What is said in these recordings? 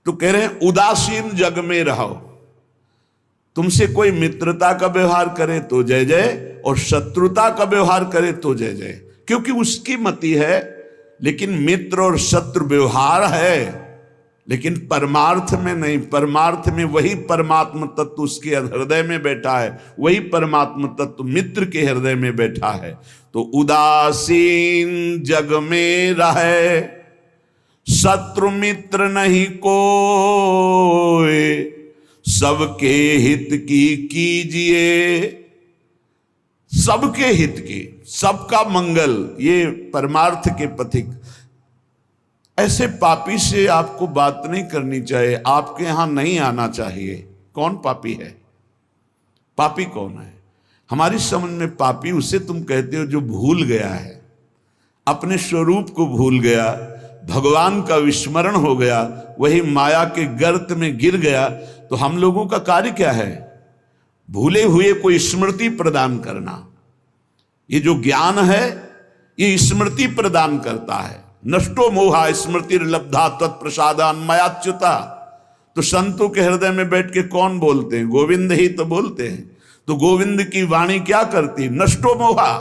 तो कह रहे हैं उदासीन जग में रहो। तुमसे कोई मित्रता का व्यवहार करे तो जय जय, और शत्रुता का व्यवहार करे तो जय जय, क्योंकि उसकी मति है। लेकिन मित्र और शत्रु व्यवहार है, लेकिन परमार्थ में नहीं। परमार्थ में वही परमात्म तत्व उसके हृदय में बैठा है, वही परमात्म तत्व मित्र के हृदय में बैठा है। तो उदासीन जग में रहे, शत्रु मित्र नहीं कोई, सबके हित की कीजिए। सबके हित की, सबका मंगल, ये परमार्थ के पथिक। ऐसे पापी से आपको बात नहीं करनी चाहिए, आपके यहां नहीं आना चाहिए। कौन पापी है? पापी कौन है? हमारी समझ में पापी उसे तुम कहते हो जो भूल गया है, अपने स्वरूप को भूल गया, भगवान का विस्मरण हो गया, वही माया के गर्त में गिर गया। तो हम लोगों का कार्य क्या है? भूले हुए को स्मृति प्रदान करना। ये जो ज्ञान है ये स्मृति प्रदान करता है। नष्टो मोहा स्मृति लब्धा तत्प्रसादान मयाच्युता। तो संतों के हृदय में बैठ के कौन बोलते हैं? गोविंद ही तो बोलते हैं। तो गोविंद की वाणी क्या करती? नष्टो मोहा,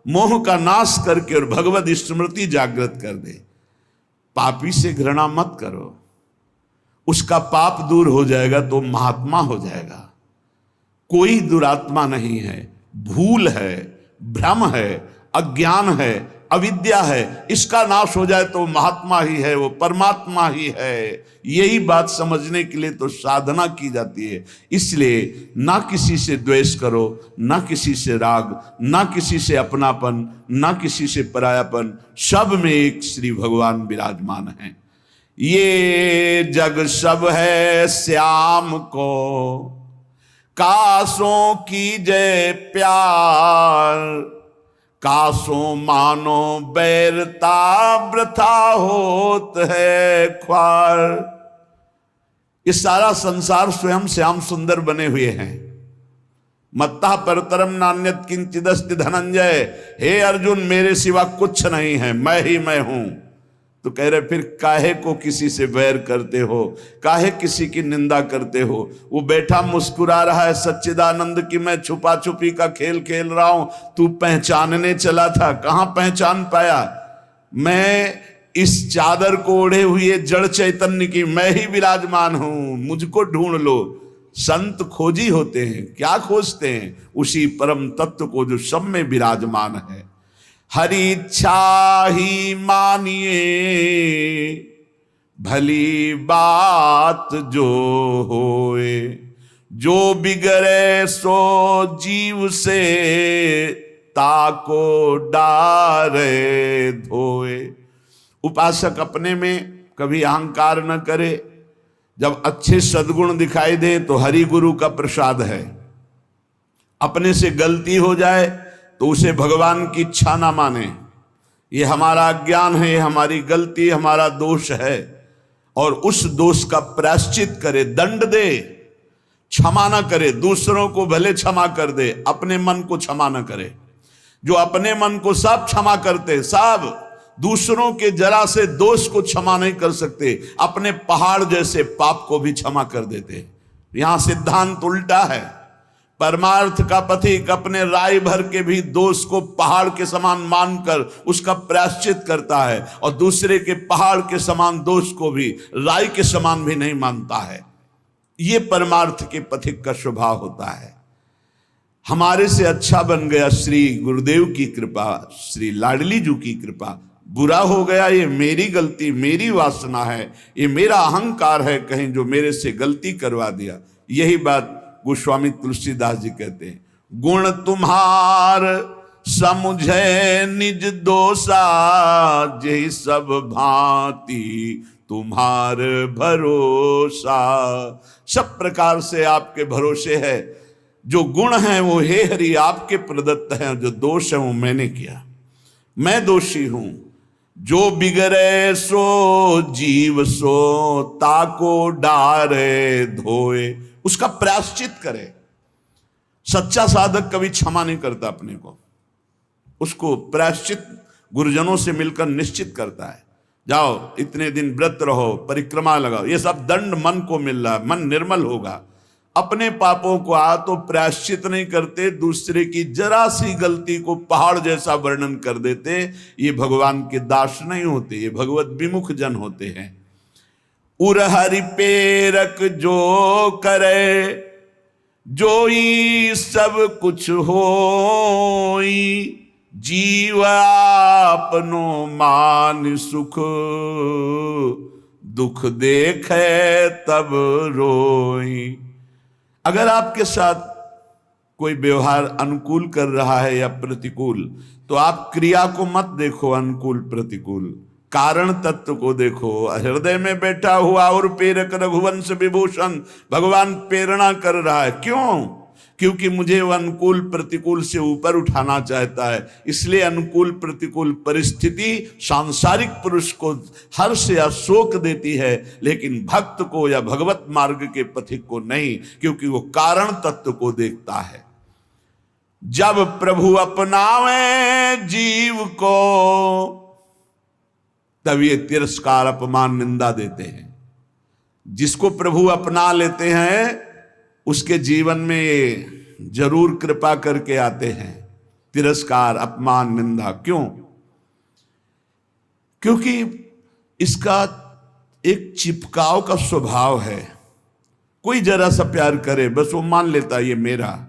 मोह का नाश करके और भगवत स्मृति जागृत कर दे। पापी से घृणा मत करो, उसका पाप दूर हो जाएगा तो महात्मा हो जाएगा। कोई दुरात्मा नहीं है, भूल है, भ्रम है, अज्ञान है, अविद्या है। इसका नाश हो जाए तो महात्मा ही है, वो परमात्मा ही है। यही बात समझने के लिए तो साधना की जाती है। इसलिए ना किसी से द्वेष करो, ना किसी से राग, ना किसी से अपनापन, ना किसी से परायापन। सब में एक श्री भगवान विराजमान है। ये जग सब है श्याम को, कासों की जय प्यार, कासों मानो बैरता वृथा होत है ख्वार। ये सारा संसार स्वयं श्याम सुंदर बने हुए हैं। मत्ता परतरम नान्यत किंचिदस्ति धनंजय। हे अर्जुन, मेरे सिवा कुछ नहीं है, मैं ही मैं हूं। तो कह रहे फिर काहे को किसी से वैर करते हो, काहे किसी की निंदा करते हो? वो बैठा मुस्कुरा रहा है सच्चिदानंद की मैं छुपा छुपी का खेल खेल रहा हूं, तू पहचानने चला था, कहां पहचान पाया? मैं इस चादर को ओढ़े हुए जड़ चैतन्य की मैं ही विराजमान हूं, मुझको ढूंढ लो। संत खोजी होते हैं, क्या खोजते हैं? उसी परम तत्व को जो सब में विराजमान है। हरि इच्छा ही मानिए, भली बात जो होए, जो बिगड़े सो जीव से, ताको डारे धोए। उपासक अपने में कभी अहंकार न करे। जब अच्छे सद्गुण दिखाई दे तो हरि गुरु का प्रसाद है। अपने से गलती हो जाए तो उसे भगवान की इच्छा ना माने। ये हमारा अज्ञान है, हमारी गलती, हमारा दोष है, और उस दोष का प्रायश्चित करे, दंड दे, क्षमा ना करे। दूसरों को भले क्षमा कर दे, अपने मन को क्षमा ना करे। जो अपने मन को सब क्षमा करते, सब दूसरों के जरा से दोष को क्षमा नहीं कर सकते, अपने पहाड़ जैसे पाप को भी क्षमा कर देते। यहां सिद्धांत उल्टा है। परमार्थ का पथिक अपने राय भर के भी दोष को पहाड़ के समान मानकर उसका प्रायश्चित करता है, और दूसरे के पहाड़ के समान दोष को भी राय के समान भी नहीं मानता है। ये परमार्थ के पथिक का स्वभाव होता है। हमारे से अच्छा बन गया श्री गुरुदेव की कृपा, श्री लाडली जी की कृपा। बुरा हो गया ये मेरी गलती, मेरी वासना है, ये मेरा अहंकार है कहीं जो मेरे से गलती करवा दिया। यही बात गोस्वामी तुलसीदास जी कहते हैं। गुण तुम्हार समुझे निज दोषा, जय सब भांति तुम्हार भरोसा। सब प्रकार से आपके भरोसे है। जो गुण हैं वो हे हरि आपके प्रदत्त हैं, जो दोष है वो मैंने किया, मैं दोषी हूं। जो बिगड़े सो जीव सो, ताको डारे धोए। उसका प्रायश्चित करे। सच्चा साधक कभी क्षमा नहीं करता अपने को, उसको प्रायश्चित गुरुजनों से मिलकर निश्चित करता है। जाओ इतने दिन व्रत रहो, परिक्रमा लगाओ, ये सब दंड मन को मिल रहा है, मन निर्मल होगा। अपने पापों को तो प्रायश्चित नहीं करते, दूसरे की जरा सी गलती को पहाड़ जैसा वर्णन कर देते। ये भगवान के दास नहीं होते, ये भगवत विमुख जन होते हैं। उरहरि पेरक जो करे, जोई सब कुछ होई, जीव आपनो मान सुख, दुख देखे तब रोई। अगर आपके साथ कोई व्यवहार अनुकूल कर रहा है या प्रतिकूल, तो आप क्रिया को मत देखो, अनुकूल प्रतिकूल, कारण तत्व को देखो। हृदय में बैठा हुआ और प्रेरक रघुवंश विभूषण भगवान प्रेरणा कर रहा है। क्यों? क्योंकि मुझे वह अनुकूल प्रतिकूल से ऊपर उठाना चाहता है। इसलिए अनुकूल प्रतिकूल परिस्थिति सांसारिक पुरुष को हर्ष या शोक देती है, लेकिन भक्त को या भगवत मार्ग के पथिक को नहीं, क्योंकि वो कारण तत्व को देखता है। जब प्रभु अपनावे जीव को, तब ये तिरस्कार अपमान निंदा देते हैं। जिसको प्रभु अपना लेते हैं उसके जीवन में ये जरूर कृपा करके आते हैं, तिरस्कार अपमान निंदा। क्यों? क्योंकि इसका एक चिपकाव का स्वभाव है। कोई जरा सा प्यार करे बस वो मान लेता ये मेरा।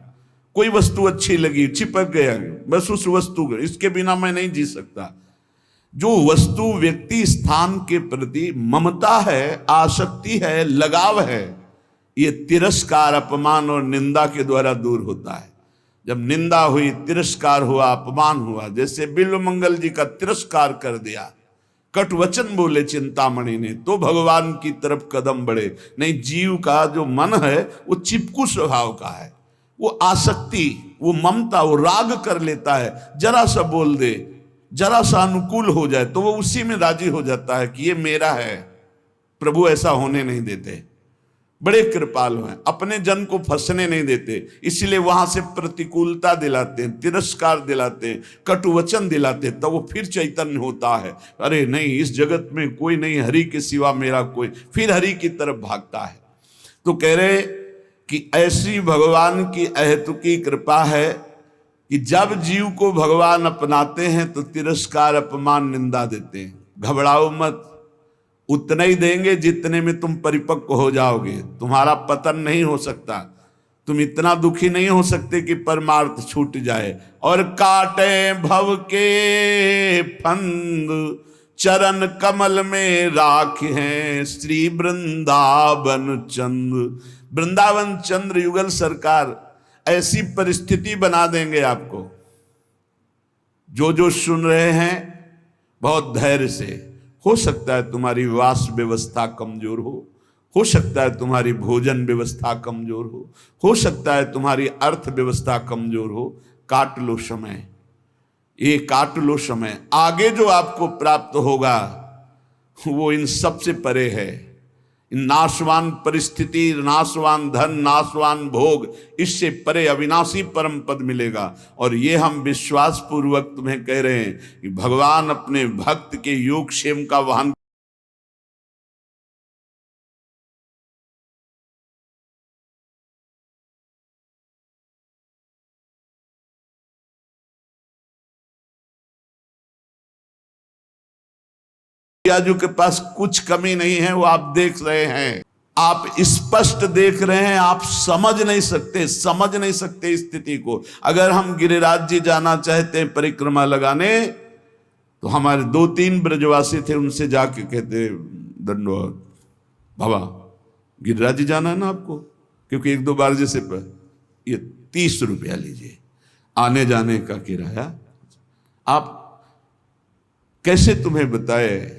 कोई वस्तु अच्छी लगी, चिपक गया, बस उस वस्तु, इसके बिना मैं नहीं जी सकता। जो वस्तु व्यक्ति स्थान के प्रति ममता है, आसक्ति है, लगाव है, ये तिरस्कार अपमान और निंदा के द्वारा दूर होता है। जब निंदा हुई, तिरस्कार हुआ, अपमान हुआ, जैसे बिल्व मंगल जी का तिरस्कार कर दिया, कट वचन बोले चिंतामणि ने, तो भगवान की तरफ कदम बढ़े। नहीं, जीव का जो मन है वो चिपकू स्वभाव का है, वो आसक्ति, वो ममता, वो राग कर लेता है। जरा सा बोल दे, जरा सा अनुकूल हो जाए तो वो उसी में राजी हो जाता है कि ये मेरा है। प्रभु ऐसा होने नहीं देते, बड़े कृपालु हैं, अपने जन को फंसने नहीं देते। इसलिए वहां से प्रतिकूलता दिलाते हैं, तिरस्कार दिलाते हैं, कटुवचन दिलाते हैं, तब वो फिर चैतन्य होता है। अरे नहीं, इस जगत में कोई नहीं, हरि के सिवा मेरा कोई, फिर हरि की तरफ भागता है। तो कह रहे कि ऐसी भगवान की अहेतुकी कृपा है कि जब जीव को भगवान अपनाते हैं तो तिरस्कार अपमान निंदा देते हैं। घबराओ मत, उतना ही देंगे जितने में तुम परिपक्व हो जाओगे। तुम्हारा पतन नहीं हो सकता, तुम इतना दुखी नहीं हो सकते कि परमार्थ छूट जाए। और काटे भव के फंद, चरण कमल में राख हैं श्री वृंदावन चंद्र। वृंदावन चंद्र युगल सरकार ऐसी परिस्थिति बना देंगे आपको। जो जो सुन रहे हैं बहुत धैर्य से, हो सकता है तुम्हारी वास व्यवस्था कमजोर हो सकता है तुम्हारी भोजन व्यवस्था कमजोर हो सकता है तुम्हारी अर्थ व्यवस्था कमजोर हो। काट लो समय, ये काट लो समय। आगे जो आपको प्राप्त होगा वो इन सबसे परे है। नाशवान परिस्थिति, नाशवान धन, नाशवान भोग, इससे परे अविनाशी परम पद मिलेगा। और ये हम विश्वास पूर्वक तुम्हें कह रहे हैं कि भगवान अपने भक्त के योगक्षेम का वहन जो के पास कुछ कमी नहीं है, वो आप देख रहे हैं, आप स्पष्ट देख रहे हैं, आप समझ नहीं सकते स्थिति को। अगर हम गिरिराज जी जाना चाहते हैं परिक्रमा लगाने, तो हमारे 2-3 ब्रजवासी थे, उनसे जाके कहते दंडवत बाबा गिरिराज जी जाना है ना आपको, क्योंकि 1-2 बार जैसे ये 30 रुपया लीजिए आने जाने का किराया। आप कैसे तुम्हें बताए,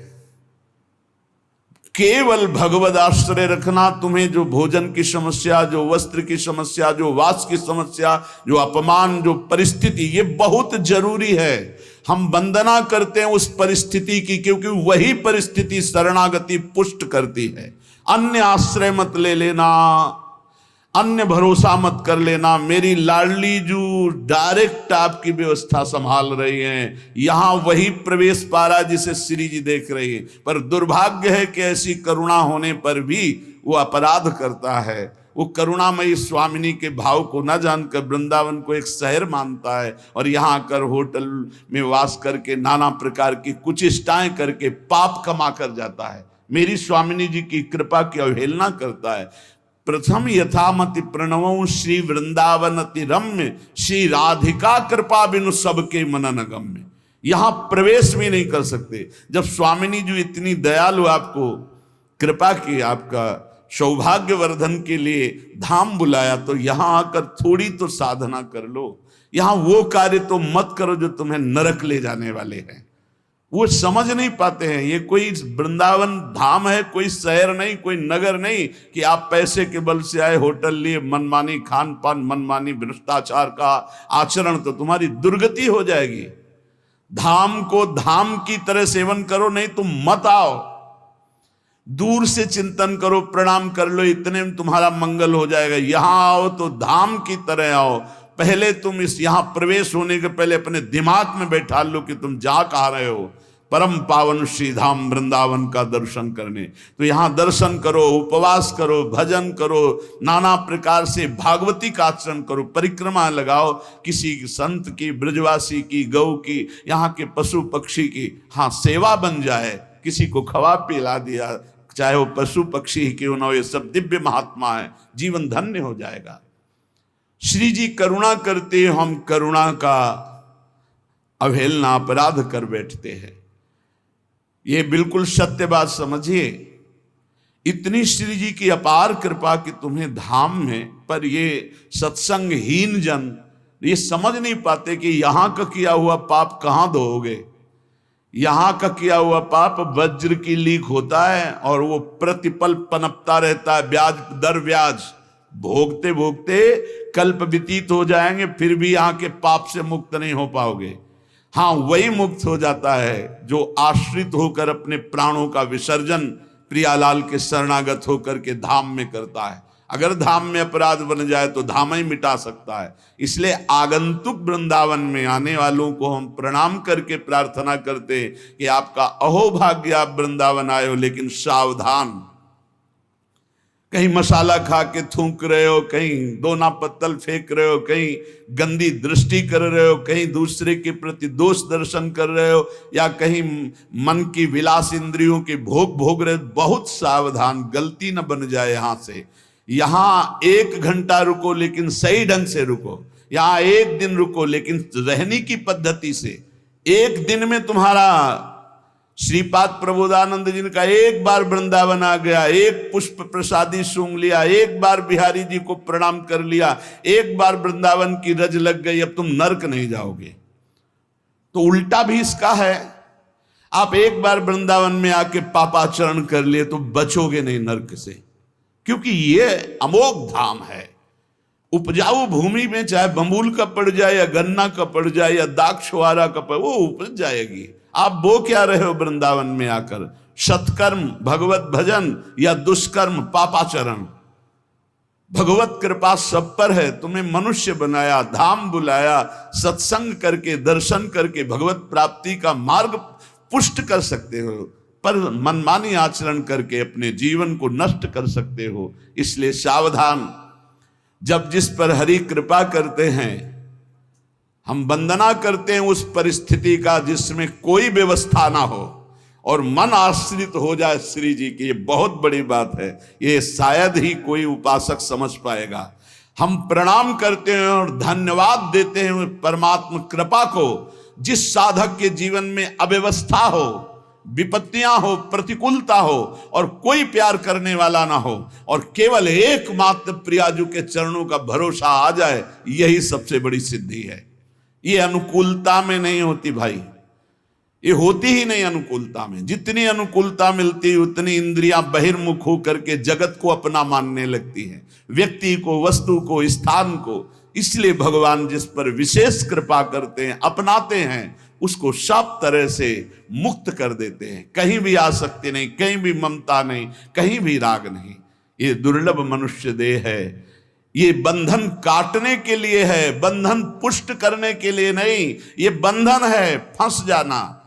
केवल भगवद आश्रय रखना। तुम्हें जो भोजन की समस्या, जो वस्त्र की समस्या, जो वास की समस्या, जो अपमान, जो परिस्थिति, ये बहुत जरूरी है। हम वंदना करते हैं उस परिस्थिति की, क्योंकि वही परिस्थिति शरणागति पुष्ट करती है। अन्य आश्रय मत ले लेना, अन्य भरोसा मत कर लेना। मेरी लाडली जू डायरेक्ट आपकी व्यवस्था संभाल रही हैं, यहां वही प्रवेश पा रहा जिसे श्री जी देख रही है। पर दुर्भाग्य है कि ऐसी करुणा होने पर भी वो अपराध करता है। वो करुणामयी स्वामिनी के भाव को न जानकर वृंदावन को एक शहर मानता है और यहाँ आकर होटल में वास करके नाना प्रकार की कुचेष्टाएं करके पाप कमा कर जाता है। मेरी स्वामिनी जी की कृपा की अवहेलना करता है। प्रथम यथामति प्रणवों श्री वृंदावन अति रम्य, श्री राधिका कृपा बिनु सबके मनन गम्य। यहां प्रवेश भी नहीं कर सकते। जब स्वामिनी जी इतनी दयालु आपको कृपा की, आपका सौभाग्य वर्धन के लिए धाम बुलाया, तो यहां आकर थोड़ी तो साधना कर लो। यहां वो कार्य तो मत करो जो तुम्हें नरक ले जाने वाले हैं। वो समझ नहीं पाते हैं ये कोई वृंदावन धाम है, कोई शहर नहीं, कोई नगर नहीं कि आप पैसे के बल से आए, होटल लिए, मनमानी खान पान, मनमानी भ्रष्टाचार का आचरण, तो तुम्हारी दुर्गति हो जाएगी। धाम को धाम की तरह सेवन करो, नहीं तो मत आओ। दूर से चिंतन करो, प्रणाम कर लो, इतने में तुम्हारा मंगल हो जाएगा। यहां आओ तो धाम की तरह आओ। पहले तुम इस यहां प्रवेश होने के पहले अपने दिमाग में बैठा लो कि तुम जा कहाँ रहे हो। परम पावन श्री धाम वृंदावन का दर्शन करने, तो यहां दर्शन करो, उपवास करो, भजन करो, नाना प्रकार से भागवती का आचरण करो, परिक्रमा लगाओ, किसी संत की, ब्रजवासी की, गौ की, यहाँ के पशु पक्षी की हाँ सेवा बन जाए। किसी को खवा पिला दिया, चाहे वो पशु पक्षी ही क्यों ना हो, ये सब दिव्य महात्मा है, जीवन धन्य हो जाएगा। श्री जी करुणा करते, हम करुणा का अवहेलना अपराध कर बैठते हैं। ये बिल्कुल सत्य बात समझिए। इतनी श्री जी की अपार कृपा कि तुम्हें धाम में, पर ये सत्संगहीन जन ये समझ नहीं पाते कि यहां का किया हुआ पाप कहां धोओगे। यहां का किया हुआ पाप वज्र की लीक होता है और वो प्रतिपल पनपता रहता है, ब्याज दर ब्याज, भोगते भोगते कल्प व्यतीत हो जाएंगे, फिर भी यहाँ के पाप से मुक्त नहीं हो पाओगे। हाँ, वही मुक्त हो जाता है जो आश्रित होकर अपने प्राणों का विसर्जन प्रियालाल के शरणागत होकर के धाम में करता है। अगर धाम में अपराध बन जाए तो धाम ही मिटा सकता है। इसलिए आगंतुक वृंदावन में आने वालों को हम प्रणाम करके प्रार्थना करते हैं कि आपका अहोभाग्य, आप वृंदावन आए हो, लेकिन सावधान। कहीं मसाला खा के थूक रहे हो, कहीं दोना पत्तल फेंक रहे हो, कहीं गंदी दृष्टि कर रहे हो, कहीं दूसरे के प्रति दोष दर्शन कर रहे हो, या कहीं मन की विलास इंद्रियों के भोग रहे हो। बहुत सावधान, गलती न बन जाए। यहां से यहां 1 घंटा रुको लेकिन सही ढंग से रुको। यहां 1 दिन रुको लेकिन रहने की पद्धति से। 1 दिन में तुम्हारा श्रीपाद प्रबोधानंद जी का एक बार वृंदावन आ गया, 1 पुष्प प्रसादी सूंघ लिया, 1 बार बिहारी जी को प्रणाम कर लिया, 1 बार वृंदावन की रज लग गई, अब तुम नरक नहीं जाओगे। तो उल्टा भी इसका है। आप 1 बार वृंदावन में आके पापाचरण कर लिए तो बचोगे नहीं नरक से, क्योंकि ये अमोघ धाम है। उपजाऊ भूमि में चाहे बंबूल का पड़ जाए या गन्ना का पड़ जाए या दाक्षवारा का पड़, वो उपज जाएगी। आप बो क्या रहे हो वृंदावन में आकर? सत्कर्म भगवत भजन या दुष्कर्म पापाचरण। भगवत कृपा सब पर है। तुम्हें मनुष्य बनाया, धाम बुलाया, सत्संग करके, दर्शन करके भगवत प्राप्ति का मार्ग पुष्ट कर सकते हो, पर मनमानी आचरण करके अपने जीवन को नष्ट कर सकते हो। इसलिए सावधान। जब जिस पर हरि कृपा करते हैं, हम वंदना करते हैं उस परिस्थिति का जिसमें कोई व्यवस्था ना हो और मन आश्रित हो जाए श्री जी की। ये बहुत बड़ी बात है, ये शायद ही कोई उपासक समझ पाएगा। हम प्रणाम करते हैं और धन्यवाद देते हैं परमात्मा कृपा को। जिस साधक के जीवन में अव्यवस्था हो, विपत्तियां हो, प्रतिकूलता हो और कोई प्यार करने वाला ना हो और केवल एकमात्र प्रियाजू के चरणों का भरोसा आ जाए, यही सबसे बड़ी सिद्धि है। ये अनुकूलता में नहीं होती भाई, ये होती ही नहीं अनुकूलता में। जितनी अनुकूलता मिलती उतनी इंद्रियां बहिर्मुख होकर के जगत को अपना मानने लगती हैं, व्यक्ति को, वस्तु को, स्थान को। इसलिए भगवान जिस पर विशेष कृपा करते हैं, अपनाते हैं, उसको सब तरह से मुक्त कर देते हैं। कहीं भी आसक्ति नहीं, कहीं भी ममता नहीं, कहीं भी राग नहीं। ये दुर्लभ मनुष्य देह है। ये बंधन काटने के लिए है, बंधन पुष्ट करने के लिए नहीं। ये बंधन है फंस जाना।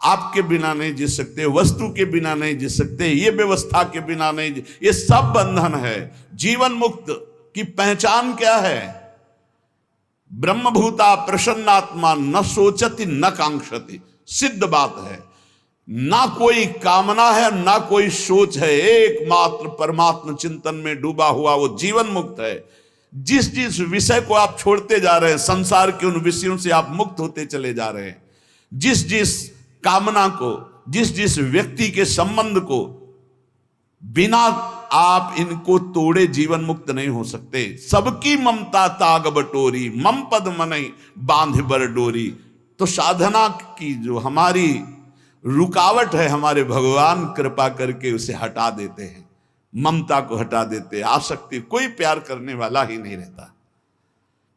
आपके बिना नहीं जी सकते, वस्तु के बिना नहीं जी सकते, ये व्यवस्था के बिना नहीं, ये सब बंधन है। जीवन मुक्त की पहचान क्या है? ब्रह्मभूता प्रसन्नात्मा न सोचति न कांक्षति। सिद्ध बात है। ना कोई कामना है, ना कोई सोच है, एकमात्र परमात्मा चिंतन में डूबा हुआ वो जीवन मुक्त है। जिस जिस विषय को आप छोड़ते जा रहे हैं, संसार के उन विषयों से आप मुक्त होते चले जा रहे हैं। जिस जिस कामना को, जिस जिस व्यक्ति के संबंध को बिना आप इनको तोड़े जीवन मुक्त नहीं हो सकते। सबकी ममता ताग बटोरी, मम पद मनई बांध बर डोरी। तो साधना की जो हमारी रुकावट है, हमारे भगवान कृपा करके उसे हटा देते हैं, ममता को हटा देते हैं। आसक्ति, कोई प्यार करने वाला ही नहीं रहता,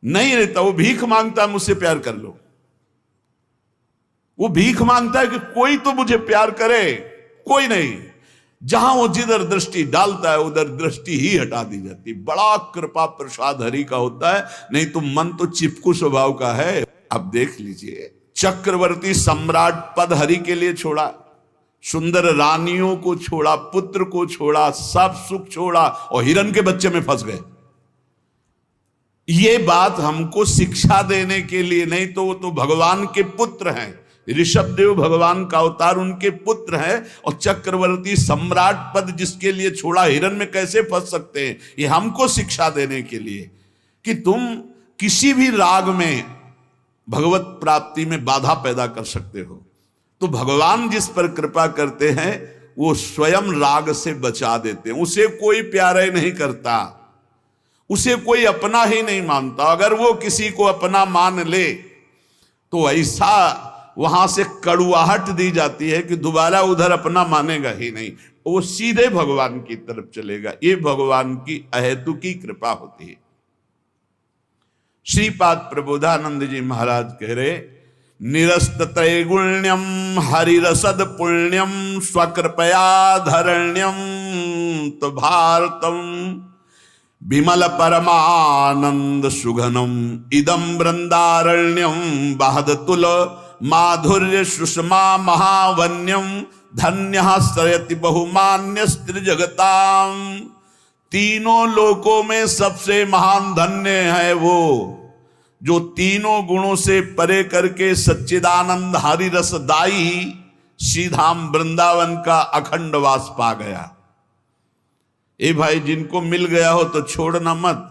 नहीं रहता। वो भीख मांगता है, मुझसे प्यार कर लो। वो भीख मांगता है कि कोई तो मुझे प्यार करे, कोई नहीं। जहां वो जिधर दृष्टि डालता है उधर दृष्टि ही हटा दी जाती। बड़ा कृपा प्रसाद हरि का होता है, नहीं तो मन तो चिपकू स्वभाव का है। अब देख लीजिए, चक्रवर्ती सम्राट पद हरि के लिए छोड़ा, सुंदर रानियों को छोड़ा, पुत्र को छोड़ा, सब सुख छोड़ा और हिरण के बच्चे में फंस गए। ये बात हमको शिक्षा देने के लिए, नहीं तो वो तो भगवान के पुत्र हैं। ऋषभदेव भगवान का अवतार, उनके पुत्र हैं। और चक्रवर्ती सम्राट पद जिसके लिए छोड़ा, हिरण में कैसे फंस सकते हैं? ये हमको शिक्षा देने के लिए कि तुम किसी भी राग में भगवत प्राप्ति में बाधा पैदा कर सकते हो। तो भगवान जिस पर कृपा करते हैं वो स्वयं राग से बचा देते हैं। उसे कोई प्यार ही नहीं करता, उसे कोई अपना ही नहीं मानता। अगर वो किसी को अपना मान ले तो ऐसा वहां से कड़ुआहट दी जाती है कि दोबारा उधर अपना मानेगा ही नहीं, वो सीधे भगवान की तरफ चलेगा। ये भगवान की अहेतुकी कृपा होती है। श्रीपाद प्रबोधानंद जी महाराज कह रहे, निरस्त त्रैगुण्यम हरिरसद पुण्यम स्वकृपया धरण्यम तो भारतम विमल परमानंद सुघनम इदम वृंदारण्यम बहद तुल माधुर्य सुषमा महावन्यम धन्य सरयति बहुमान्य स्त्री जगताम। तीनों लोकों में सबसे महान धन्य है वो जो तीनों गुणों से परे करके सच्चिदानंद हरि रसदाई श्रीधाम वृंदावन का अखंड वास पा गया। ए भाई, जिनको मिल गया हो तो छोड़ना मत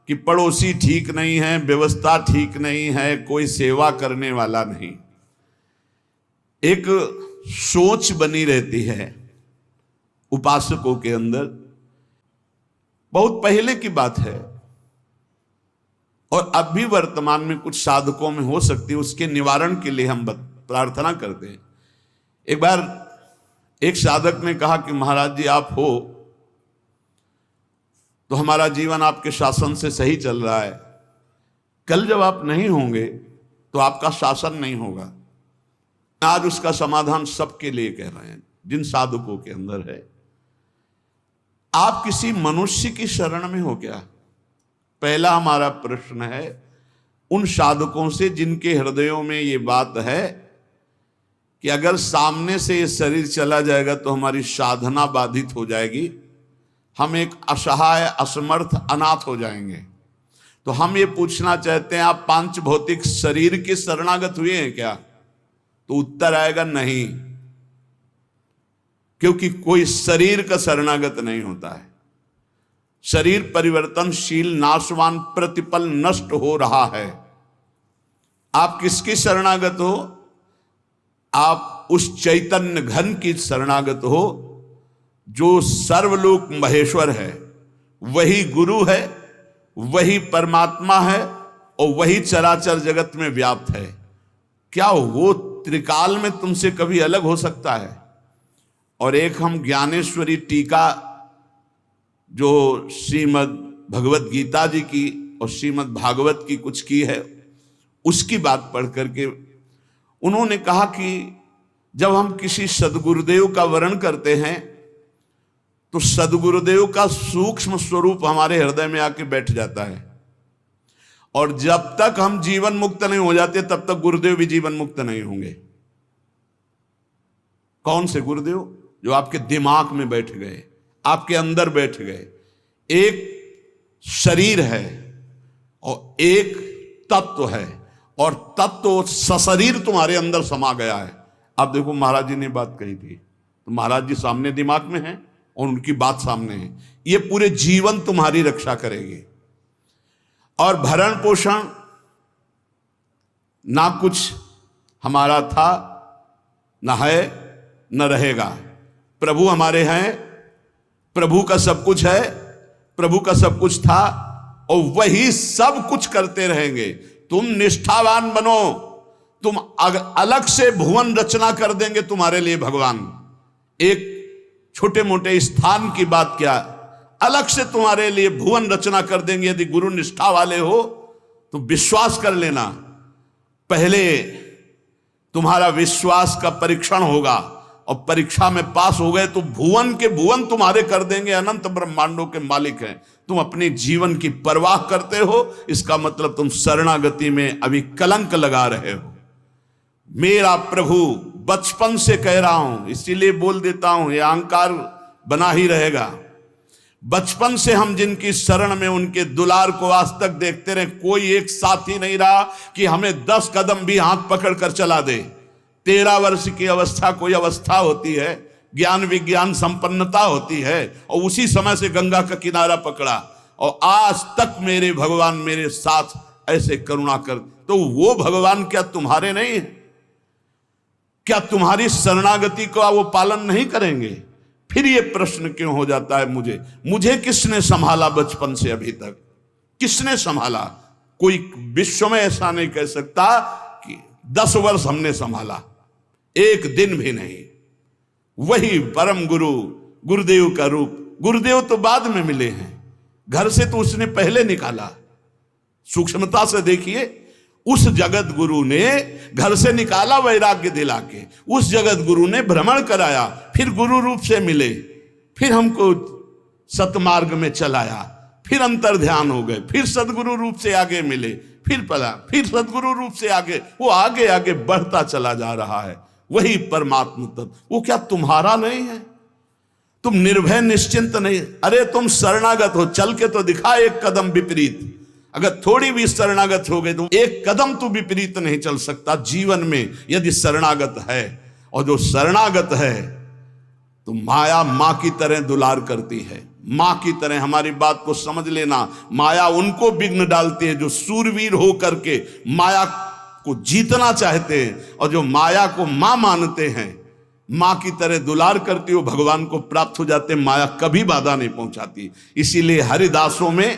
कि पड़ोसी ठीक नहीं है, व्यवस्था ठीक नहीं है, कोई सेवा करने वाला नहीं। एक सोच बनी रहती है उपासकों के अंदर, बहुत पहले की बात है और अब भी वर्तमान में कुछ साधकों में हो सकती है। उसके निवारण के लिए हम प्रार्थना करते हैं। एक बार एक साधक ने कहा कि महाराज जी आप हो तो हमारा जीवन आपके शासन से सही चल रहा है, कल जब आप नहीं होंगे तो आपका शासन नहीं होगा। आज उसका समाधान सबके लिए कह रहे हैं जिन साधकों के अंदर है। आप किसी मनुष्य की शरण में हो क्या? पहला हमारा प्रश्न है उन साधकों से जिनके हृदयों में ये बात है कि अगर सामने से ये शरीर चला जाएगा तो हमारी साधना बाधित हो जाएगी, हम एक असहाय असमर्थ अनाथ हो जाएंगे। तो हम ये पूछना चाहते हैं, आप पांच भौतिक शरीर के शरणागत हुए हैं क्या? तो उत्तर आएगा नहीं, क्योंकि कोई शरीर का शरणागत नहीं होता है। शरीर परिवर्तनशील, नाशवान, प्रतिपल नष्ट हो रहा है। आप किसकी शरणागत हो? आप उस चैतन्य घन की शरणागत हो जो सर्वलोक महेश्वर है, वही गुरु है, वही परमात्मा है और वही चराचर जगत में व्याप्त है। क्या वो त्रिकाल में तुमसे कभी अलग हो सकता है? और एक हम ज्ञानेश्वरी टीका जो श्रीमद् भगवत गीता जी की और श्रीमद् भागवत की कुछ की है, उसकी बात पढ़ करके उन्होंने कहा कि जब हम किसी सदगुरुदेव का वर्ण करते हैं तो सदगुरुदेव का सूक्ष्म स्वरूप हमारे हृदय में आके बैठ जाता है। और जब तक हम जीवन मुक्त नहीं हो जाते तब तक गुरुदेव भी जीवन मुक्त नहीं होंगे। कौन से गुरुदेव? जो आपके दिमाग में बैठ गए, आपके अंदर बैठ गए। एक शरीर है और एक तत्व है, और तत्व सशरीर तुम्हारे अंदर समा गया है। अब देखो, महाराज जी ने बात कही थी, तो महाराज जी सामने दिमाग में है और उनकी बात सामने है। ये पूरे जीवन तुम्हारी रक्षा करेगी। और भरण पोषण ना कुछ हमारा था, ना है, न रहेगा। प्रभु हमारे हैं, प्रभु का सब कुछ है, प्रभु का सब कुछ था, और वही सब कुछ करते रहेंगे। तुम निष्ठावान बनो, तुम अलग से भुवन रचना कर देंगे तुम्हारे लिए भगवान। एक छोटे मोटे स्थान की बात क्या, अलग से तुम्हारे लिए भुवन रचना कर देंगे। यदि गुरु निष्ठा वाले हो तो विश्वास कर लेना, पहले तुम्हारा विश्वास का परीक्षण होगा, और परीक्षा में पास हो गए तो भुवन के भुवन तुम्हारे कर देंगे। अनंत ब्रह्मांडों के मालिक हैं। तुम अपने जीवन की परवाह करते हो, इसका मतलब तुम शरणागति में अभी कलंक लगा रहे हो। मेरा प्रभु, बचपन से कह रहा हूं, इसीलिए बोल देता हूं, यह अहंकार बना ही रहेगा। बचपन से हम जिनकी शरण में, उनके दुलार को आज तक देखते रहे। कोई एक साथी नहीं रहा कि हमें 10 कदम भी हाथ पकड़ कर चला दे। 13 वर्ष की अवस्था कोई अवस्था होती है, ज्ञान विज्ञान संपन्नता होती है, और उसी समय से गंगा का किनारा पकड़ा, और आज तक मेरे भगवान मेरे साथ ऐसे करुणा कर। तो वो भगवान क्या तुम्हारे नहीं है? क्या तुम्हारी शरणागति का वो पालन नहीं करेंगे? फिर ये प्रश्न क्यों हो जाता है मुझे किसने संभाला बचपन से अभी तक? किसने संभाला? कोई विश्व में ऐसा नहीं कह सकता कि 10 वर्ष हमने संभाला, एक दिन भी नहीं। वही परम गुरु, गुरुदेव का रूप। गुरुदेव तो बाद में मिले हैं, घर से तो उसने पहले निकाला। सूक्ष्मता से देखिए, उस जगत गुरु ने घर से निकाला वैराग्य दिला के, उस जगत गुरु ने भ्रमण कराया, फिर गुरु रूप से मिले, फिर हमको सतमार्ग में चलाया, फिर अंतर ध्यान हो गए, फिर सदगुरु रूप से आगे मिले, फिर पला, फिर सदगुरु रूप से आगे, वो आगे आगे बढ़ता चला जा रहा है। वही परमात्मा तत्व, वो क्या तुम्हारा नहीं है? तुम निर्भय निश्चिंत नहीं? अरे तुम शरणागत हो, चल के तो दिखा एक कदम विपरीत। अगर थोड़ी भी शरणागत हो गए तो एक कदम तो विपरीत नहीं चल सकता जीवन में, यदि शरणागत है। और जो शरणागत है तो माया मां की तरह दुलार करती है, मां की तरह। हमारी बात को समझ लेना, माया उनको विघ्न डालती है जो सूरवीर हो करके माया को जीतना चाहते हैं, और जो माया को मां मानते हैं, मां की तरह दुलार करती हो, भगवान को प्राप्त हो जाते। माया कभी बाधा नहीं पहुंचाती। इसीलिए हरिदासों में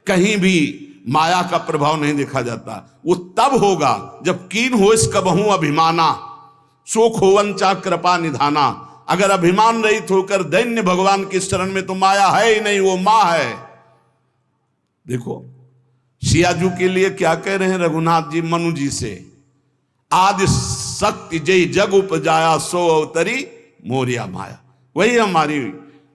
कहीं भी माया का प्रभाव नहीं देखा जाता। वो तब होगा जब कीन हो इस कबहू अभिमाना, शोक होवंचा कृपा निधाना। अगर अभिमान रहित होकर दैन्य भगवान की शरण में, तो माया है ही नहीं, वो मां है। देखो सियाजू के लिए क्या कह रहे हैं रघुनाथ जी मनु जी से, आदि शक्ति जय जग उपजाया सो अवतरी मोरिया माया। वही हमारी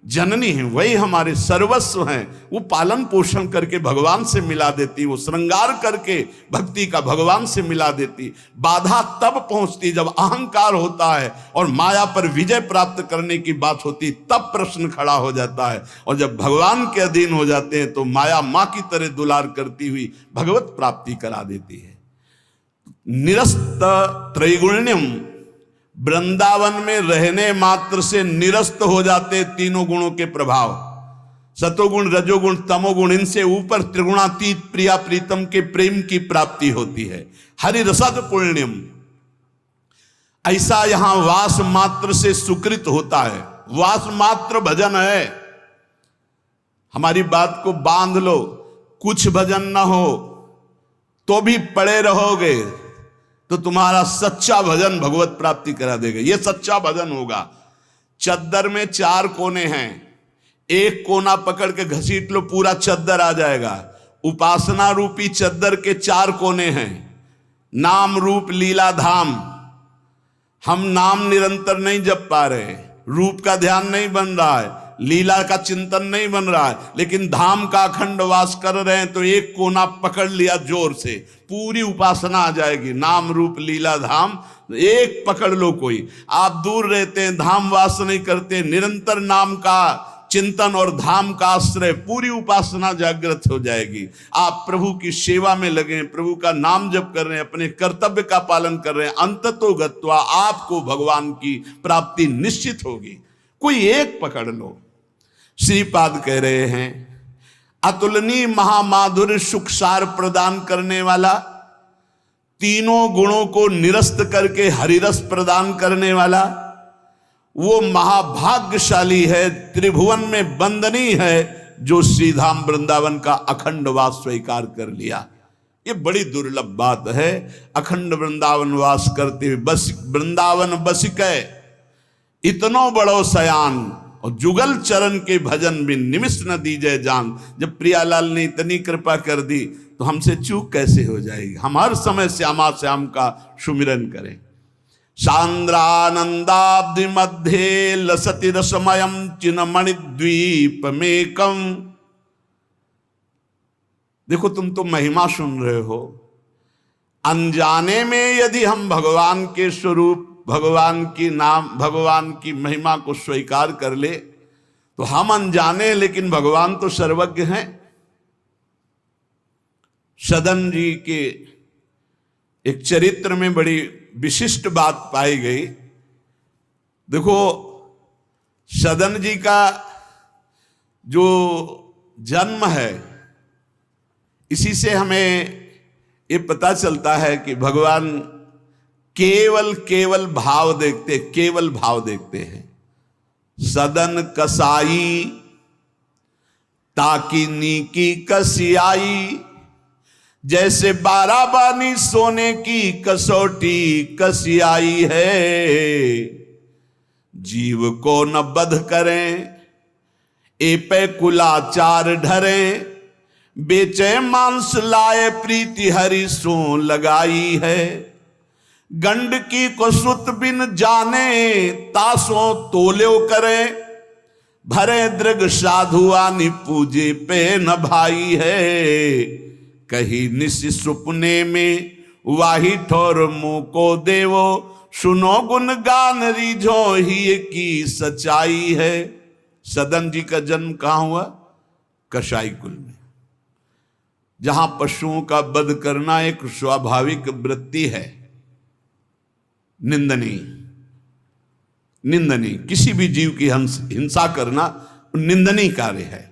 जननी है, वही हमारे सर्वस्व हैं। वो पालन पोषण करके भगवान से मिला देती, वो श्रृंगार करके भक्ति का भगवान से मिला देती। बाधा तब पहुंचती जब अहंकार होता है और माया पर विजय प्राप्त करने की बात होती, तब प्रश्न खड़ा हो जाता है। और जब भगवान के अधीन हो जाते हैं तो माया मां की तरह दुलार करती हुई भगवत प्राप्ति करा देती है। निरस्त त्रैगुण्यम, वृंदावन में रहने मात्र से निरस्त हो जाते तीनों गुणों के प्रभाव, सतोगुण रजोगुण तमोगुण। इनसे ऊपर त्रिगुणातीत प्रिया प्रीतम के प्रेम की प्राप्ति होती है। हरि रसद पुण्यम, ऐसा यहां वास मात्र से सुकृत होता है। वास मात्र भजन है। हमारी बात को बांध लो, कुछ भजन ना हो तो भी पड़े रहोगे तो तुम्हारा सच्चा भजन भगवत प्राप्ति करा देगा। यह सच्चा भजन होगा। चद्दर में 4 कोने हैं, एक कोना पकड़ के घसीट लो, पूरा चद्दर आ जाएगा। उपासना रूपी चद्दर के 4 कोने हैं, नाम रूप लीला धाम। हम नाम निरंतर नहीं जप पा रहे, रूप का ध्यान नहीं बन रहा है, लीला का चिंतन नहीं बन रहा है, लेकिन धाम का अखंड वास कर रहे हैं तो एक कोना पकड़ लिया जोर से, पूरी उपासना आ जाएगी। नाम रूप लीला धाम एक पकड़ लो। कोई आप दूर रहते हैं, धाम वास नहीं करते, निरंतर नाम का चिंतन और धाम का आश्रय, पूरी उपासना जागृत हो जाएगी। आप प्रभु की सेवा में लगे, प्रभु का नाम जप कर रहे हैं, अपने कर्तव्य का पालन कर रहे हैं, अंततो गत्वा आपको भगवान की प्राप्ति निश्चित होगी। कोई एक पकड़ लो। श्रीपाद कह रहे हैं अतुलनीय महामाधुर्य सुखसार प्रदान करने वाला, तीनों गुणों को निरस्त करके हरिरस प्रदान करने वाला, वो महाभाग्यशाली है, त्रिभुवन में वंदनीय है, जो श्रीधाम वृंदावन का अखंड वास स्वीकार कर लिया। ये बड़ी दुर्लभ बात है। अखंड वृंदावन वास करते हुए बस वृंदावन बसिकै इतनो बड़ो सयान, और जुगल चरण के भजन भी निमिष न दीजे जान। जब प्रियालाल ने इतनी कृपा कर दी तो हमसे चूक कैसे हो जाएगी। हम हर समय श्यामा श्याम का सुमिरन करें। सांद्रानंदाब्धि मध्य लसति रसमयम चिन्मणि द्वीप मेकम। देखो तुम तो महिमा सुन रहे हो, अनजाने में यदि हम भगवान के स्वरूप, भगवान की नाम, भगवान की महिमा को स्वीकार कर ले तो हम अनजाने, लेकिन भगवान तो सर्वज्ञ हैं। सदन जी के एक चरित्र में बड़ी विशिष्ट बात पाई गई। देखो सदन जी का जो जन्म है, इसी से हमें ये पता चलता है कि भगवान केवल भाव देखते, केवल भाव देखते हैं। सदन कसाई ताकि नीकी कसियाई, जैसे बाराबानी सोने की कसौटी कसियाई है। जीव को न बध करें ए पे कुलाचार ढरें, बेचे मांस लाए प्रीति हरि सो लगाई है। गंड की को सुत बिन जाने तासों तोल्यो करे, भरे दृग साधुआनी पूजे पे न भाई है। कही निस सुपने में वाही ठोर मुंह को देवो, सुनो गुण गान रीझो ही की सच्चाई है। सदन जी का जन्म कहाँ हुआ? कसाई कुल में, जहां पशुओं का वध करना एक स्वाभाविक वृत्ति है। निंदनीय किसी भी जीव की हिंसा करना निंदनीय कार्य है।